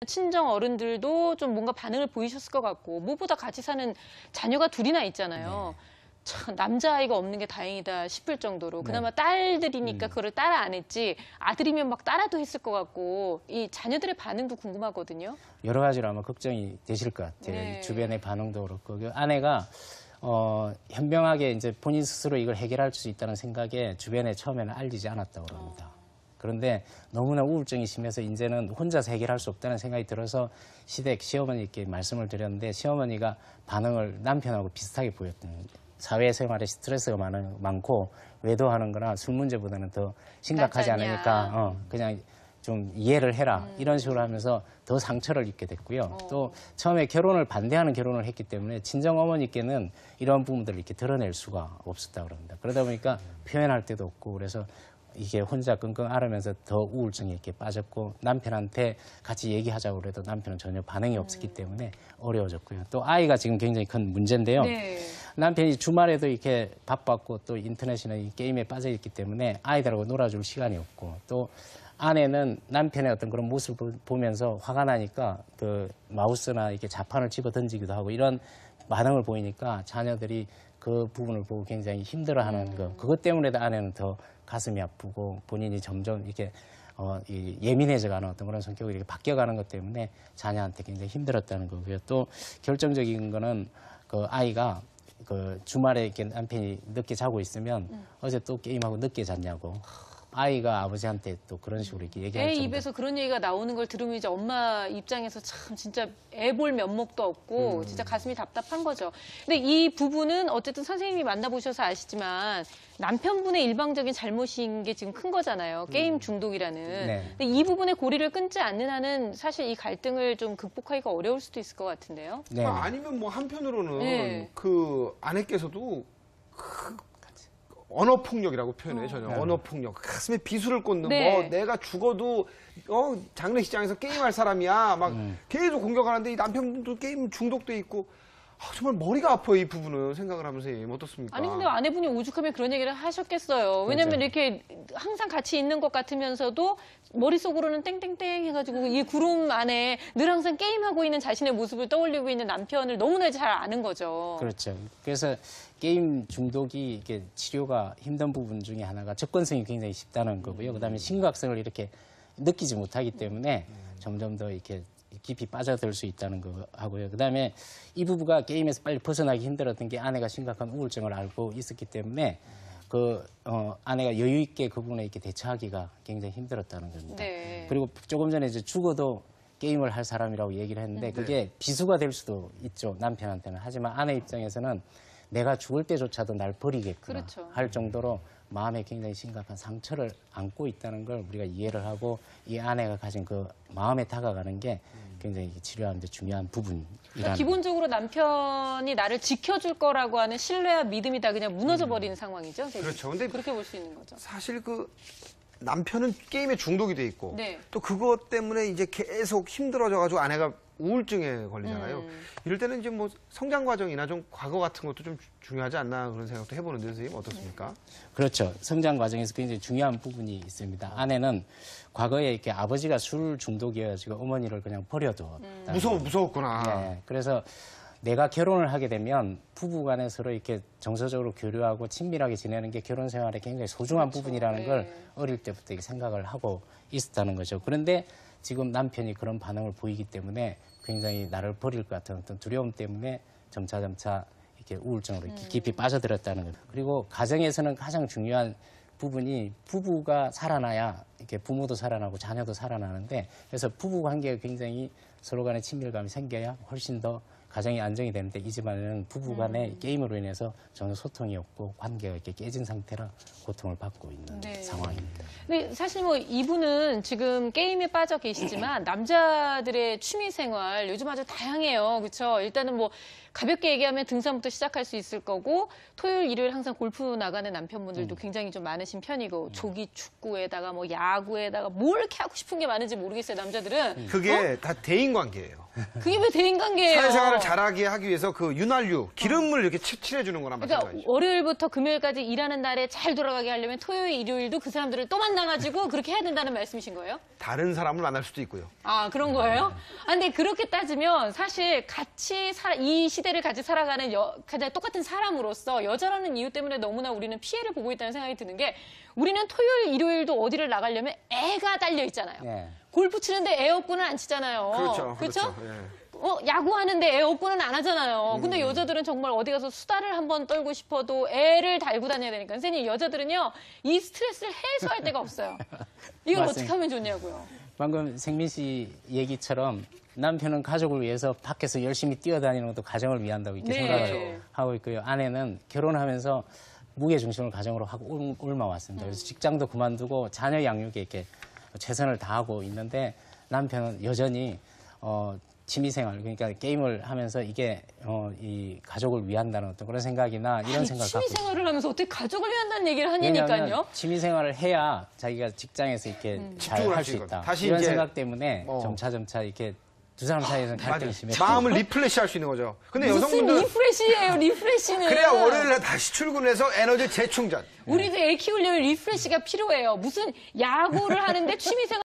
친정 어른들도 좀 뭔가 반응을 보이셨을 것 같고 무보다 같이 사는 자녀가 둘이나 있잖아요. 참 남자아이가 없는 게 다행이다 싶을 정도로 그나마 딸들이니까 그거를 따라 안 했지 아들이면 막 따라도 했을 것 같고 이 자녀들의 반응도 궁금하거든요. 여러 가지로 아마 걱정이 되실 것 같아요. 네. 주변의 반응도 그렇고 그 아내가 현명하게 이제 본인 스스로 이걸 해결할 수 있다는 생각에 주변에 처음에는 알리지 않았다고 합니다. 그런데 너무나 우울증이 심해서 이제는 혼자서 해결할 수 없다는 생각이 들어서 시댁 시어머니께 말씀을 드렸는데 시어머니가 반응을 남편하고 비슷하게 보였던 사회생활에 스트레스가 많고 외도하는 거나 술 문제보다는 더 심각하지 않으니까 그냥 좀 이해를 해라 이런 식으로 하면서 더 상처를 입게 됐고요. 또 처음에 반대하는 결혼을 했기 때문에 친정어머니께는 이런 부분들을 이렇게 드러낼 수가 없었다고 합니다. 그러다 보니까 표현할 데도 없고 그래서 이게 혼자 끙끙 앓으면서 더 우울증에 이렇게 빠졌고 남편한테 같이 얘기하자고 해도 남편은 전혀 반응이 없었기 때문에 어려워졌고요. 또 아이가 지금 굉장히 큰 문제인데요. 네. 남편이 주말에도 이렇게 바빴고 또 인터넷이나 이 게임에 빠져 있기 때문에 아이들하고 놀아줄 시간이 없고 또 아내는 남편의 어떤 그런 모습을 보면서 화가 나니까 그 마우스나 이렇게 자판을 집어 던지기도 하고 이런 반응을 보이니까 자녀들이 그 부분을 보고 굉장히 힘들어하는 거. 그것 때문에도 아내는 더 가슴이 아프고 본인이 점점 이렇게 예민해져가는 어떤 그런 성격이 이렇게 바뀌어가는 것 때문에 자녀한테 굉장히 힘들었다는 거고요. 또 결정적인 거는 그 아이가 그 주말에 이렇게 남편이 늦게 자고 있으면 어제 또 게임하고 늦게 잤냐고. 아이가 아버지한테 또 그런 식으로 이렇게 얘기할 애 정도. 입에서 그런 얘기가 나오는 걸 들으면 이제 엄마 입장에서 참 진짜 애 볼 면목도 없고 진짜 가슴이 답답한 거죠. 근데 이 부분은 어쨌든 선생님이 만나보셔서 아시지만 남편분의 일방적인 잘못인 게 지금 큰 거잖아요. 게임 중독이라는. 네. 근데 이 부분에 고리를 끊지 않는 한은 사실 이 갈등을 좀 극복하기가 어려울 수도 있을 것 같은데요. 네. 아니면 뭐 한편으로는 네. 그 아내께서도 언어폭력이라고 표현해요, 저는. 언어폭력. 가슴에 비수를 꽂는 네. 뭐 내가 죽어도 장례식장에서 게임할 사람이야. 막 계속 공격하는데 이 남편분도 게임 중독돼 있고 정말 머리가 아파요, 이 부분은. 생각을 하면서 어떻습니까? 아니 근데 아내분이 오죽하면 그런 얘기를 하셨겠어요. 왜냐면 이렇게 항상 같이 있는 것 같으면서도 머릿속으로는 땡땡땡 해가지고 이 구름 안에 늘 항상 게임하고 있는 자신의 모습을 떠올리고 있는 남편을 너무나 잘 아는 거죠. 그렇죠. 그래서 게임 중독이 이게 치료가 힘든 부분 중에 하나가 접근성이 굉장히 쉽다는 거고요. 그다음에 심각성을 이렇게 느끼지 못하기 때문에 점점 더 이렇게 깊이 빠져들 수 있다는 거 하고요. 그다음에 이 부부가 게임에서 빨리 벗어나기 힘들었던 게 아내가 심각한 우울증을 알고 있었기 때문에 아내가 여유 있게 그 부분에 이렇게 대처하기가 굉장히 힘들었다는 겁니다. 네. 그리고 조금 전에 이제 죽어도 게임을 할 사람이라고 얘기를 했는데 그게 비수가 될 수도 있죠, 남편한테는. 하지만 아내 입장에서는 내가 죽을 때조차도 날 버리겠구나 그렇죠. 할 정도로 마음에 굉장히 심각한 상처를 안고 있다는 걸 우리가 이해를 하고 이 아내가 가진 그 마음에 다가가는 게 굉장히 치료하는 데 중요한 부분이라는 그러니까 기본적으로 남편이 나를 지켜줄 거라고 하는 신뢰와 믿음이 다 그냥 무너져 버리는 상황이죠. 되게. 그렇죠. 근데 그렇게 볼 수 있는 거죠. 사실 그 남편은 게임에 중독이 돼 있고 네. 또 그것 때문에 이제 계속 힘들어져가지고 아내가 우울증에 걸리잖아요. 이럴 때는 이제 뭐 성장 과정이나 좀 과거 같은 것도 좀 중요하지 않나 그런 생각도 해보는데 선생님 어떻습니까? 그렇죠. 성장 과정에서 굉장히 중요한 부분이 있습니다. 아내는 과거에 이렇게 아버지가 술 중독이어가지고 어머니를 그냥 버려둬. 무서웠구나. 네. 그래서 내가 결혼을 하게 되면 부부간에 서로 이렇게 정서적으로 교류하고 친밀하게 지내는 게 결혼 생활에 굉장히 소중한 부분이라는 걸 어릴 때부터 이렇게 생각을 하고 있었다는 거죠. 그런데 지금 남편이 그런 반응을 보이기 때문에 굉장히 나를 버릴 것 같은 어떤 두려움 때문에 점차 이렇게 우울증으로 이렇게 깊이 빠져들었다는 거죠. 그리고 가정에서는 가장 중요한 부분이 부부가 살아나야 이렇게 부모도 살아나고 자녀도 살아나는데 그래서 부부 관계가 굉장히 서로 간에 친밀감이 생겨야 훨씬 더 가정이 안정이 되는데 이 집안에는 부부 간의 게임으로 인해서 전혀 소통이 없고 관계가 이렇게 깨진 상태라 고통을 받고 있는 상황입니다. 근데 사실 뭐 이분은 지금 게임에 빠져 계시지만 남자들의 취미 생활 요즘 아주 다양해요. 그렇죠? 일단은 뭐 가볍게 얘기하면 등산부터 시작할 수 있을 거고 토요일, 일요일 항상 골프 나가는 남편분들도 굉장히 좀 많으신 편이고 조기 축구에다가 뭐 야구에다가 뭘 이렇게 하고 싶은 게 많은지 모르겠어요, 남자들은. 그게 다 대인 관계예요. 그게 왜 대인관계예요? 사회생활을 잘하게 하기 위해서 그 윤활유, 기름을 이렇게 칠해주는 거랑 그러니까 마찬가지죠. 월요일부터 금요일까지 일하는 날에 잘 돌아가게 하려면 토요일, 일요일도 그 사람들을 또 만나가지고 그렇게 해야 된다는 말씀이신 거예요? 다른 사람을 만날 수도 있고요. 아, 그런 거예요? 아, 근데 그렇게 따지면 사실 이 시대를 같이 살아가는 가장 똑같은 사람으로서 여자라는 이유 때문에 너무나 우리는 피해를 보고 있다는 생각이 드는 게 우리는 토요일, 일요일도 어디를 나가려면 애가 딸려 있잖아요. 네. 골프 치는데 애 없고는 안 치잖아요. 그렇죠. 그렇죠? 예. 야구하는데 애 없고는 안 하잖아요. 근데 여자들은 정말 어디 가서 수다를 한번 떨고 싶어도 애를 달고 다녀야 되니까. 선생님, 여자들은요, 이 스트레스를 해소할 데가 없어요. 이걸 맞습니다. 어떻게 하면 좋냐고요. 방금 생민 씨 얘기처럼 남편은 가족을 위해서 밖에서 열심히 뛰어다니는 것도 가정을 위한다고 이렇게 네. 생각을 하고 있고요. 아내는 결혼하면서 무게중심을 가정으로 하고 옮아왔습니다. 그래서 직장도 그만두고 자녀 양육에 이렇게 최선을 다하고 있는데 남편은 여전히 취미생활, 그러니까 게임을 하면서 이게 이 가족을 위한다는 어떤 그런 생각이나 이런 아니, 생각을 갖고 취미생활을 하면서 어떻게 가족을 위한다는 얘기를 왜냐하면 하니까요. 취미생활을 해야 자기가 직장에서 이렇게 잘 집중을 할 할 수 수 있다. 있거든. 다시 이런 이제 생각 때문에 어. 점차점차 이렇게 두 사람 사이에서는 갈등이 심해요. 마음을 리플레시 할 수 있는 거죠. 근데 무슨 여성분들 리프레시예요, 리프레시는. 그래야 월요일날 다시 출근해서 에너지 재충전. 우리도 애 키우려면 리프레시가 필요해요. 무슨 야구를 하는데 취미생활